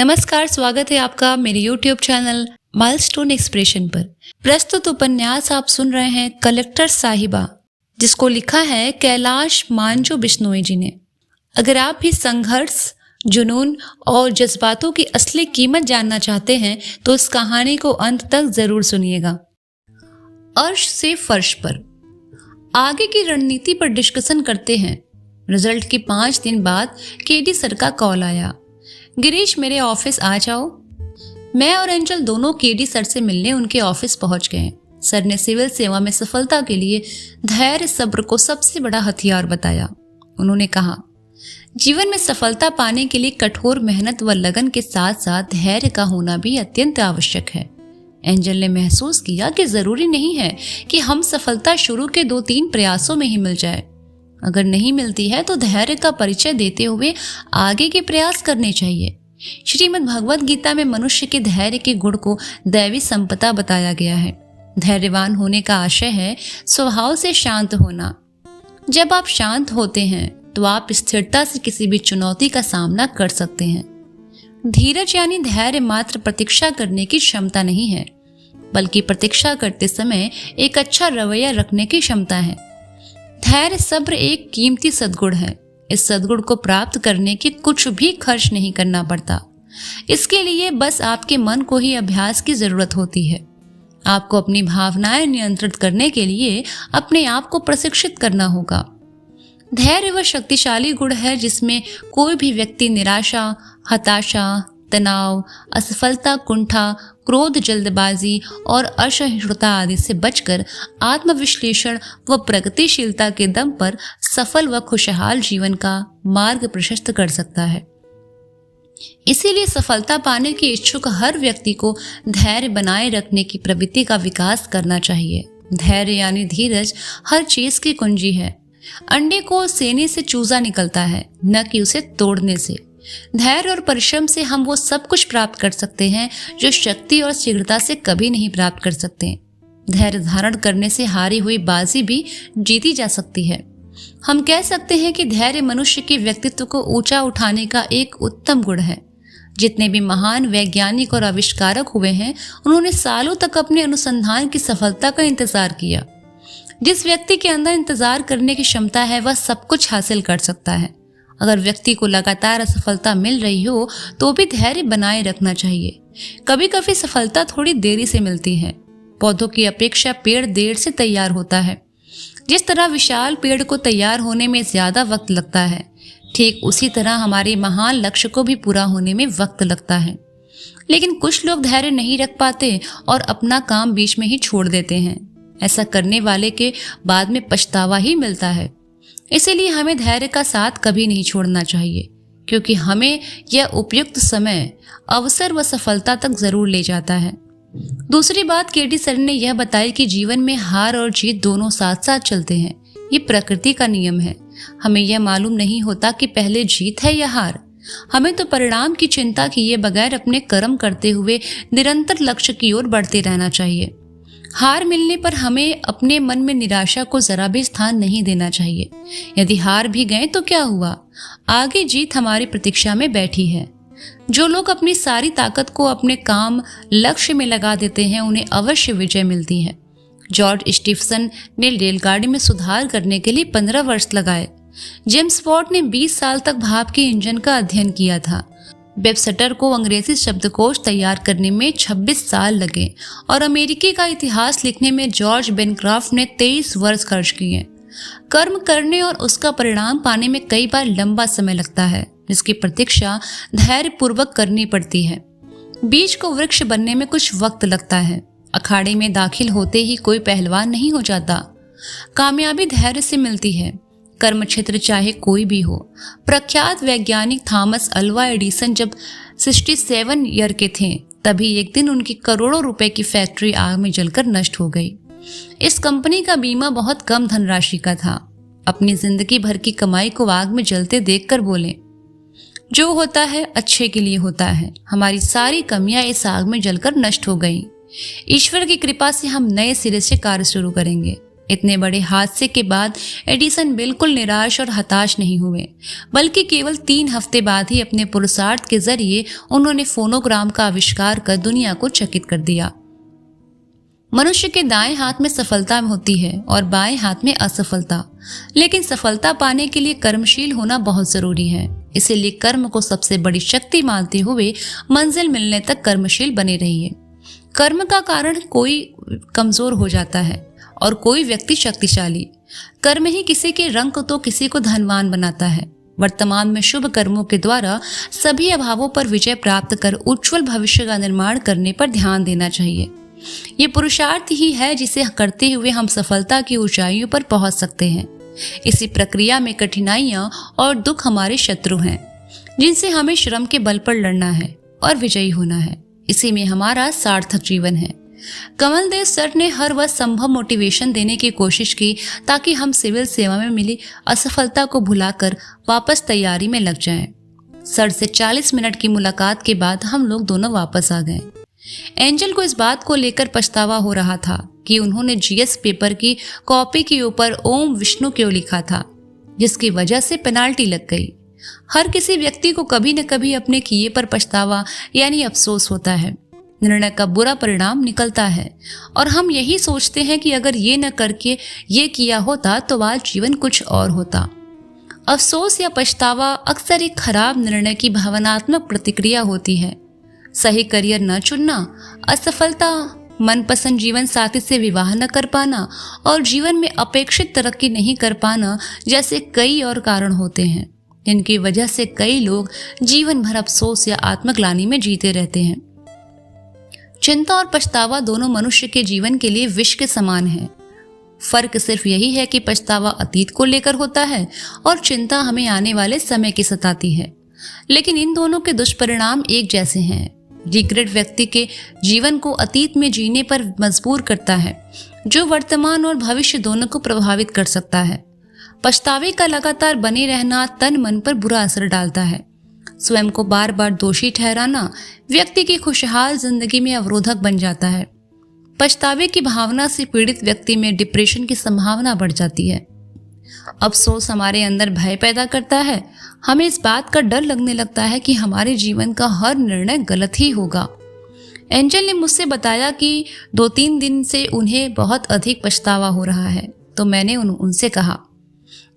नमस्कार, स्वागत है आपका मेरे YouTube चैनल माइलस्टोन एक्सप्रेशन पर। प्रस्तुत उपन्यास आप सुन रहे हैं कलेक्टर साहिबा, जिसको लिखा है कैलाश मांझू बिश्नोई जी ने। अगर आप भी संघर्ष, जुनून और जज्बातों की असली कीमत जानना चाहते हैं तो इस कहानी को अंत तक जरूर सुनिएगा। अर्श से फर्श पर आगे की रणनीति पर डिस्कशन करते हैं। रिजल्ट के 5 दिन बाद केडी सर का कॉल आया। गिरीश, मेरे ऑफिस आ जाओ। मैं और एंजल दोनों केडी सर से मिलने उनके ऑफिस पहुंच गए। सर ने सिविल सेवा में सफलता के लिए धैर्य सब्र को सबसे बड़ा हथियार बताया। उन्होंने कहा, जीवन में सफलता पाने के लिए कठोर मेहनत व लगन के साथ साथ धैर्य का होना भी अत्यंत आवश्यक है। एंजल ने महसूस किया कि जरूरी नहीं है कि हम सफलता शुरू के 2-3 प्रयासों में ही मिल जाए। अगर नहीं मिलती है तो धैर्य का परिचय देते हुए आगे के प्रयास करने चाहिए। श्रीमद् भगवद गीता में मनुष्य के धैर्य के गुण को दैवी संपदा बताया गया है। धैर्यवान होने का आशय है स्वभाव से शांत होना। जब आप शांत होते हैं तो आप स्थिरता से किसी भी चुनौती का सामना कर सकते हैं। धीरज यानी धैर्य मात्र प्रतीक्षा करने की क्षमता नहीं है, बल्कि प्रतीक्षा करते समय एक अच्छा रवैया रखने की क्षमता है। धैर्य सब्र एक कीमती सद्गुण है। इस सद्गुण को प्राप्त करने के कुछ भी खर्च नहीं करना पड़ता। इसके लिए बस आपके मन को ही अभ्यास की जरूरत होती है। आपको अपनी भावनाएं नियंत्रित करने के लिए अपने आप को प्रशिक्षित करना होगा। धैर्य वह शक्तिशाली गुण है जिसमें कोई भी व्यक्ति निराशा, हताशा, तनाव, असफलता, कुंठा, क्रोध, जल्दबाजी और असहिष्णुता आदि से बचकर आत्मविश्लेषण व प्रगतिशीलता के दम पर सफल व खुशहाल जीवन का मार्ग प्रशस्त कर सकता है। इसीलिए सफलता पाने के इच्छुक हर व्यक्ति को धैर्य बनाए रखने की प्रवृत्ति का विकास करना चाहिए। धैर्य यानी धीरज हर चीज की कुंजी है। अंडे को सेने से चूजा निकलता है, न कि उसे तोड़ने से। धैर्य और परिश्रम से हम वो सब कुछ प्राप्त कर सकते हैं जो शक्ति और शीघ्रता से कभी नहीं प्राप्त कर सकते। धैर्य धारण करने से हारी हुई बाजी भी जीती जा सकती है। हम कह सकते हैं कि धैर्य मनुष्य के व्यक्तित्व को ऊंचा उठाने का एक उत्तम गुण है। जितने भी महान वैज्ञानिक और आविष्कारक हुए हैं, उन्होंने सालों तक अपने अनुसंधान की सफलता का इंतजार किया। जिस व्यक्ति के अंदर इंतजार करने की क्षमता है वह सब कुछ हासिल कर सकता है। अगर व्यक्ति को लगातार असफलता मिल रही हो तो भी धैर्य बनाए रखना चाहिए। कभी कभी सफलता थोड़ी देरी से मिलती है। पौधों की अपेक्षा पेड़ देर से तैयार होता है। जिस तरह विशाल पेड़ को तैयार होने में ज्यादा वक्त लगता है, ठीक उसी तरह हमारे महान लक्ष्य को भी पूरा होने में वक्त लगता है। लेकिन कुछ लोग धैर्य नहीं रख पाते और अपना काम बीच में ही छोड़ देते हैं। ऐसा करने वाले के बाद में पछतावा ही मिलता है। इसीलिए हमें धैर्य का साथ कभी नहीं छोड़ना चाहिए, क्योंकि हमें यह उपयुक्त समय, अवसर व सफलता तक जरूर ले जाता है। दूसरी बात केडी सर ने यह बताई कि जीवन में हार और जीत दोनों साथ साथ चलते हैं। ये प्रकृति का नियम है। हमें यह मालूम नहीं होता कि पहले जीत है या हार। हमें तो परिणाम की चिंता किए बगैर अपने कर्म करते हुए निरंतर लक्ष्य की ओर बढ़ते रहना चाहिए। हार मिलने पर हमें अपने मन में निराशा को जरा भी स्थान नहीं देना चाहिए। यदि हार भी गए तो क्या हुआ, आगे जीत हमारी प्रतीक्षा में बैठी है। जो लोग अपनी सारी ताकत को अपने काम, लक्ष्य में लगा देते हैं, उन्हें अवश्य विजय मिलती है। जॉर्ज स्टीफसन ने रेलगाड़ी में सुधार करने के लिए 15 वर्ष लगाए। जेम्स वॉट ने 20 साल तक भाप के इंजन का अध्ययन किया था। वेबस्टर को अंग्रेजी शब्दकोश तैयार करने में 26 साल लगे और अमेरिकी का इतिहास लिखने में जॉर्ज बेनक्रॉफ्ट ने 23 वर्ष खर्च किए। कर्म करने और उसका परिणाम पाने में कई बार लंबा समय लगता है, जिसकी प्रतीक्षा धैर्य पूर्वक करनी पड़ती है। बीज को वृक्ष बनने में कुछ वक्त लगता है। अखाड़े में दाखिल होते ही कोई पहलवान नहीं हो जाता। कामयाबी धैर्य से मिलती है, कर्म क्षेत्र चाहे कोई भी हो। प्रख्यात वैज्ञानिक थॉमस अल्वा एडिसन जब 67 ईयर के थे, तभी एक दिन उनकी करोड़ों रुपए की फैक्ट्री आग में जलकर नष्ट हो गई। इस कंपनी का बीमा बहुत कम धनराशि का था। अपनी जिंदगी भर की कमाई को आग में जलते देखकर बोले, जो होता है अच्छे के लिए होता है। हमारी सारी कमियां इस आग में जलकर नष्ट हो गईं। ईश्वर की कृपा से हम नए सिरे से कार्य शुरू करेंगे। इतने बड़े हादसे के बाद एडिसन बिल्कुल निराश और हताश नहीं हुए, बल्कि केवल 3 हफ्ते बाद ही अपने पुरुषार्थ के जरिए उन्होंने फोनोग्राम का आविष्कार कर दुनिया को चकित कर दिया। मनुष्य के दाएं हाथ में सफलता होती है और बाएं हाथ में असफलता, लेकिन सफलता पाने के लिए कर्मशील होना बहुत जरूरी है। इसीलिए कर्म को सबसे बड़ी शक्ति मानते हुए मंजिल मिलने तक कर्मशील बने रहिए। कर्म का कारण कोई कमजोर हो जाता है और कोई व्यक्ति शक्तिशाली। कर्म ही किसी के रंग तो किसी को धनवान बनाता है। वर्तमान में शुभ कर्मों के द्वारा सभी अभावों पर विजय प्राप्त कर उज्जवल भविष्य का निर्माण करने पर ध्यान देना चाहिए। ये पुरुषार्थ ही है जिसे करते हुए हम सफलता की ऊंचाइयों पर पहुंच सकते हैं। इसी प्रक्रिया में कठिनाइयां और दुख हमारे शत्रु हैं, जिनसे हमें श्रम के बल पर लड़ना है और विजयी होना है। इसी में हमारा सार्थक जीवन है। कमलदेव सर ने हर वह संभव मोटिवेशन देने की कोशिश की ताकि हम सिविल सेवा में मिली असफलता को भुलाकर वापस तैयारी में लग जाएं। सर से 40 मिनट की मुलाकात के बाद हम लोग दोनों वापस आ गए। एंजल को इस बात को लेकर पछतावा हो रहा था कि उन्होंने जीएस पेपर की कॉपी के ऊपर ओम विष्णु क्यों लिखा था, जिसकी वजह से पेनाल्टी लग गई। हर किसी व्यक्ति को कभी न कभी अपने किए पर पछतावा यानी अफसोस होता है। निर्णय का बुरा परिणाम निकलता है और हम यही सोचते हैं कि अगर ये न करके ये किया होता तो आज जीवन कुछ और होता। अफसोस या पछतावा अक्सर एक खराब निर्णय की भावनात्मक प्रतिक्रिया होती है। सही करियर न चुनना, असफलता, मनपसंद जीवन साथी से विवाह न कर पाना और जीवन में अपेक्षित तरक्की नहीं कर पाना जैसे कई और कारण होते हैं, जिनकी वजह से कई लोग जीवन भर अफसोस या आत्मग्लानि में जीते रहते हैं। चिंता और पछतावा दोनों मनुष्य के जीवन के लिए विष के समान है। फर्क सिर्फ यही है कि पछतावा अतीत को लेकर होता है और चिंता हमें आने वाले समय की सताती है। लेकिन इन दोनों के दुष्परिणाम एक जैसे हैं। रिग्रेट व्यक्ति के जीवन को अतीत में जीने पर मजबूर करता है, जो वर्तमान और भविष्य दोनों को प्रभावित कर सकता है। पछतावे का लगातार बने रहना तन मन पर बुरा असर डालता है। स्वयं को बार बार दोषी ठहराना व्यक्ति की खुशहाल जिंदगी में अवरोधक बन जाता है। पछतावे की भावना से पीड़ित व्यक्ति में डिप्रेशन की संभावना बढ़ जाती है। अफसोस हमारे अंदर भय पैदा करता है। हमें इस बात का डर लगने लगता है कि हमारे जीवन का हर निर्णय गलत ही होगा। एंजल ने मुझसे बताया कि 2-3 दिन से उन्हें बहुत अधिक पछतावा हो रहा है, तो मैंने उनसे कहा,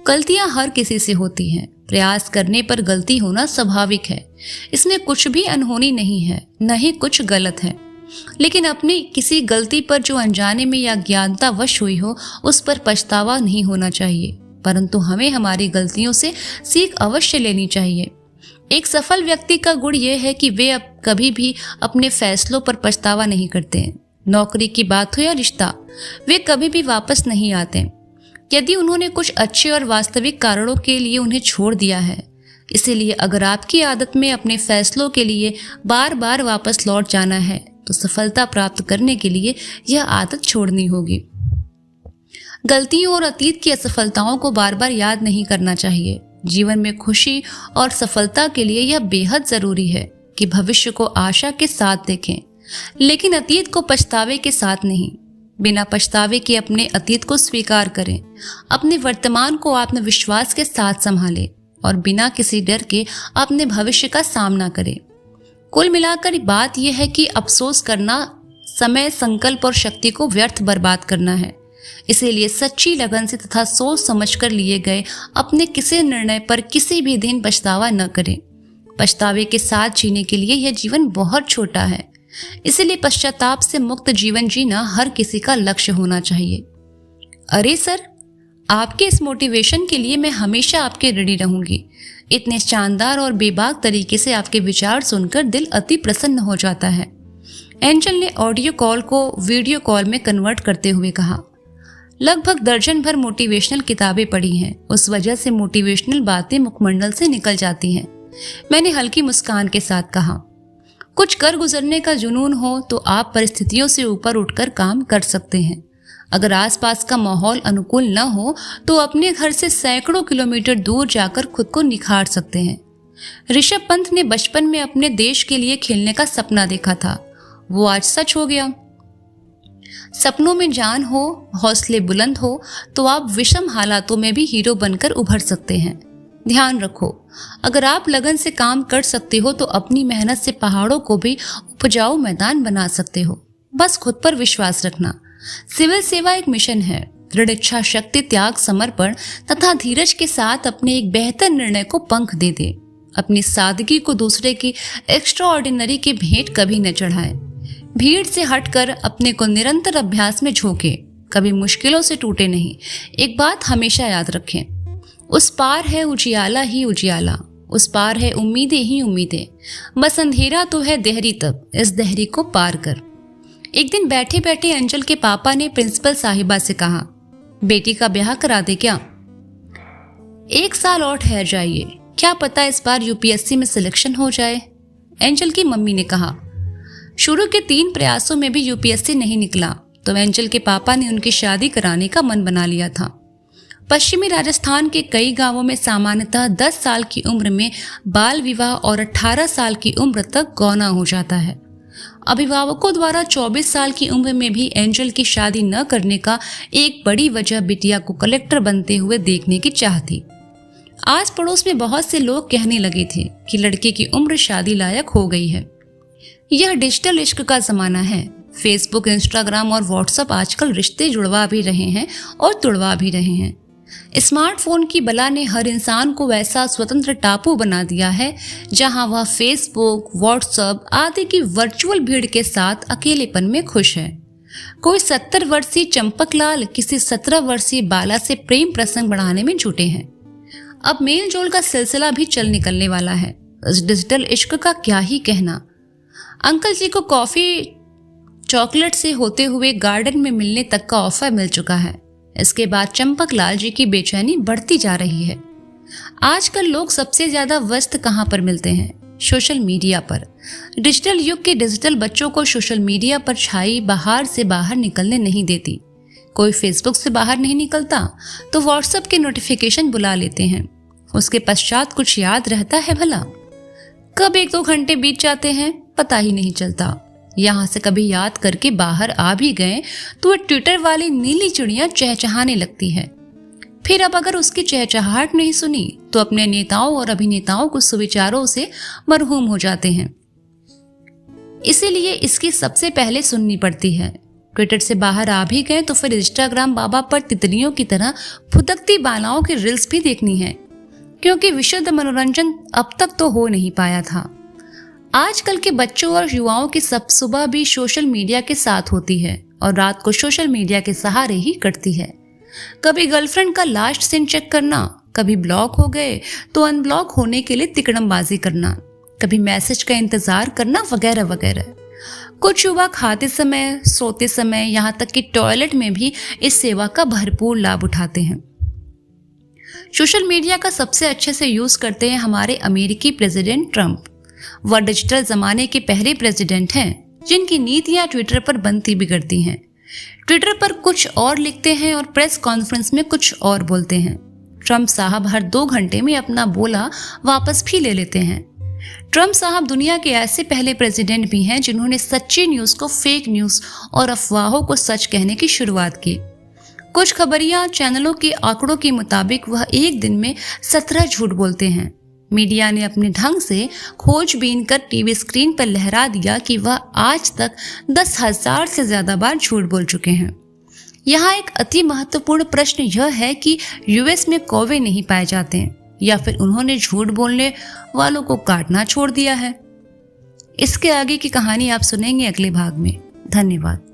गलतियां हर किसी से होती हैं। प्रयास करने पर गलती होना स्वाभाविक है। इसमें कुछ भी अनहोनी नहीं है, न ही कुछ गलत है। लेकिन अपनी किसी गलती पर जो अनजाने में या ज्ञानतावश हुई हो, उस पर पछतावा नहीं होना चाहिए, परंतु हमें हमारी गलतियों से सीख अवश्य लेनी चाहिए। एक सफल व्यक्ति का गुण यह है कि वे कभी भी अपने फैसलों पर पछतावा नहीं करते। नौकरी की बात हो या रिश्ता, वे कभी भी वापस नहीं आते यदि उन्होंने कुछ अच्छे और वास्तविक कारणों के लिए उन्हें छोड़ दिया है। इसीलिए अगर आपकी आदत में अपने फैसलों के लिए बार बार वापस लौट जाना है, तो सफलता प्राप्त करने के लिए यह आदत छोड़नी होगी। गलतियों और अतीत की असफलताओं को बार बार याद नहीं करना चाहिए। जीवन में खुशी और सफलता के लिए यह बेहद जरूरी है कि भविष्य को आशा के साथ देखें, लेकिन अतीत को पछतावे के साथ नहीं। बिना पछतावे के अपने अतीत को स्वीकार करें, अपने वर्तमान को आत्मविश्वास के साथ संभालें और बिना किसी डर के अपने भविष्य का सामना करें। कुल मिलाकर बात यह है कि अफसोस करना समय, संकल्प और शक्ति को व्यर्थ बर्बाद करना है। इसीलिए सच्ची लगन से तथा सोच समझकर लिए गए अपने किसी निर्णय पर किसी भी दिन पछतावा न करें। पछतावे के साथ जीने के लिए यह जीवन बहुत छोटा है। इसीलिए पश्चाताप से मुक्त जीवन जीना हर किसी का लक्ष्य होना चाहिए। अरे सर, आपके इस मोटिवेशन के लिए मैं हमेशा आपके ऋणी रहूंगी। इतने शानदार और बेबाक तरीके से आपके विचार सुनकर दिल अति प्रसन्न हो जाता है। एंजल ने ऑडियो कॉल को वीडियो कॉल में कन्वर्ट करते हुए कहा, लगभग दर्जन भर मोटिवेशनल किताबें पढ़ी हैं, उस वजह से मोटिवेशनल बातें मुखमंडल से निकल जाती हैं। मैंने हल्की मुस्कान के साथ कहा, कुछ कर गुजरने का जुनून हो तो आप परिस्थितियों से ऊपर उठकर काम कर सकते हैं। अगर आसपास का माहौल अनुकूल न हो तो अपने घर से सैकड़ों किलोमीटर दूर जाकर खुद को निखार सकते हैं। ऋषभ पंत ने बचपन में अपने देश के लिए खेलने का सपना देखा था, वो आज सच हो गया। सपनों में जान हो, हौसले बुलंद हो, तो आप विषम हालातों में भी हीरो बनकर उभर सकते हैं। ध्यान रखो, अगर आप लगन से काम कर सकते हो तो अपनी मेहनत से पहाड़ों को भी उपजाऊ मैदान बना सकते हो। बस खुद पर विश्वास रखना। सिविल सेवा एक मिशन है। दृढ़ इच्छा शक्ति, त्याग, समर्पण तथा धीरज के साथ अपने एक बेहतर निर्णय को पंख दे दे। अपनी सादगी को दूसरे की एक्स्ट्रा ऑर्डिनरी की भेंट कभी न चढ़ाए। भीड़ से हटकर अपने को निरंतर अभ्यास में झोंके, कभी मुश्किलों से टूटे नहीं। एक बात हमेशा याद रखें, उस पार है उजियाला ही उजियाला, उस पार है उम्मीदें ही उम्मीदें। बस अंधेरा तो है देहरी तब, इस देहरी को पार कर। एक दिन बैठे बैठे अंजल के पापा ने प्रिंसिपल साहिबा से कहा, बेटी का ब्याह करा दे क्या? 1 साल और ठहर जाइए, क्या पता इस बार यूपीएससी में सिलेक्शन हो जाए। एंजल की मम्मी ने कहा। शुरू के 3 प्रयासों में भी यूपीएससी नहीं निकला तो एंजल के पापा ने उनकी शादी कराने का मन बना लिया था। पश्चिमी राजस्थान के कई गांवों में सामान्यतः 10 साल की उम्र में बाल विवाह और 18 साल की उम्र तक गौना हो जाता है। अभिभावकों द्वारा 24 साल की उम्र में भी एंजल की शादी न करने का एक बड़ी वजह बिटिया को कलेक्टर बनते हुए देखने की चाह थी। आस पड़ोस में बहुत से लोग कहने लगे थे कि लड़के की उम्र शादी लायक हो गई है। यह डिजिटल इश्क का जमाना है। फेसबुक, इंस्टाग्राम और व्हाट्सएप आजकल रिश्ते जुड़वा भी रहे हैं और तुड़वा भी रहे हैं। स्मार्टफोन की बला ने हर इंसान को वैसा स्वतंत्र टापू बना दिया है जहां वह फेसबुक, व्हाट्सएप आदि की वर्चुअल भीड़ के साथ अकेलेपन में खुश है। कोई 70 वर्षीय चंपकलाल किसी 17 वर्षीय बाला से प्रेम प्रसंग बढ़ाने में जुटे हैं। अब मेल जोल का सिलसिला भी चल निकलने वाला है। इस डिजिटल इश्क का क्या ही कहना। अंकल जी को कॉफी चॉकलेट से होते हुए गार्डन में मिलने तक का ऑफर मिल चुका है। इसके बाद चंपकलाल जी की बेचैनी बढ़ती जा रही है। आजकल लोग सबसे ज्यादा व्यस्त कहाँ पर मिलते हैं? सोशल मीडिया पर। डिजिटल युग के डिजिटल बच्चों को सोशल मीडिया पर छाई बाहर से बाहर निकलने नहीं देती। कोई फेसबुक से बाहर नहीं निकलता तो व्हाट्सएप के नोटिफिकेशन बुला लेते हैं। उसके पश्चात कुछ याद रहता है भला? कब 1-2 घंटे बीत जाते हैं पता ही नहीं चलता। यहाँ से कभी याद करके बाहर आ भी गए तो ट्विटर वाली नीली चिड़िया चहचहाने लगती है। फिर अब अगर उसकी चहचहाहट नहीं सुनी तो अपने नेताओं और अभिनेताओं को सुविचारों से मरहूम हो जाते हैं। इसीलिए इसकी सबसे पहले सुननी पड़ती है। ट्विटर से बाहर आ भी गए तो फिर इंस्टाग्राम बाबा पर तितलियों की तरह फुदकती बालाओं की रील्स भी देखनी है, क्योंकि विशुद्ध मनोरंजन अब तक तो हो नहीं पाया था। आजकल के बच्चों और युवाओं की सब सुबह भी सोशल मीडिया के साथ होती है और रात को सोशल मीडिया के सहारे ही कटती है। कभी गर्लफ्रेंड का लास्ट सीन चेक करना, कभी ब्लॉक हो गए तो अनब्लॉक होने के लिए तिकड़मबाजी करना, कभी मैसेज का इंतजार करना वगैरह वगैरह। कुछ युवा खाते समय, सोते समय, यहाँ तक कि टॉयलेट में भी इस सेवा का भरपूर लाभ उठाते हैं। सोशल मीडिया का सबसे अच्छे से यूज करते हैं हमारे अमेरिकी प्रेसिडेंट ट्रंप। वह डिजिटल जमाने के पहले प्रेसिडेंट हैं जिनकी नीतियां ट्विटर पर बनती बिगड़ती हैं। ट्विटर पर कुछ और लिखते हैं और प्रेस कॉन्फ्रेंस में कुछ और बोलते हैं। ट्रंप साहब हर 2 घंटे में अपना बोला वापस भी ले लेते हैं। ट्रंप साहब दुनिया के ऐसे पहले प्रेसिडेंट भी हैं जिन्होंने सच्ची न्यूज़ को फेक न्यूज़ और अफवाहों को सच कहने की शुरुआत की। कुछ खबरिया चैनलों के आंकड़ों के मुताबिक वह एक दिन में 17 झूठ बोलते हैं। मीडिया ने अपने ढंग से खोजबीन कर टीवी स्क्रीन पर लहरा दिया कि वह आज तक 10,000 से ज्यादा बार झूठ बोल चुके हैं। यहाँ एक अति महत्वपूर्ण प्रश्न यह है कि यूएस में कौवे नहीं पाए जाते हैं या फिर उन्होंने झूठ बोलने वालों को काटना छोड़ दिया है। इसके आगे की कहानी आप सुनेंगे अगले भाग में। धन्यवाद।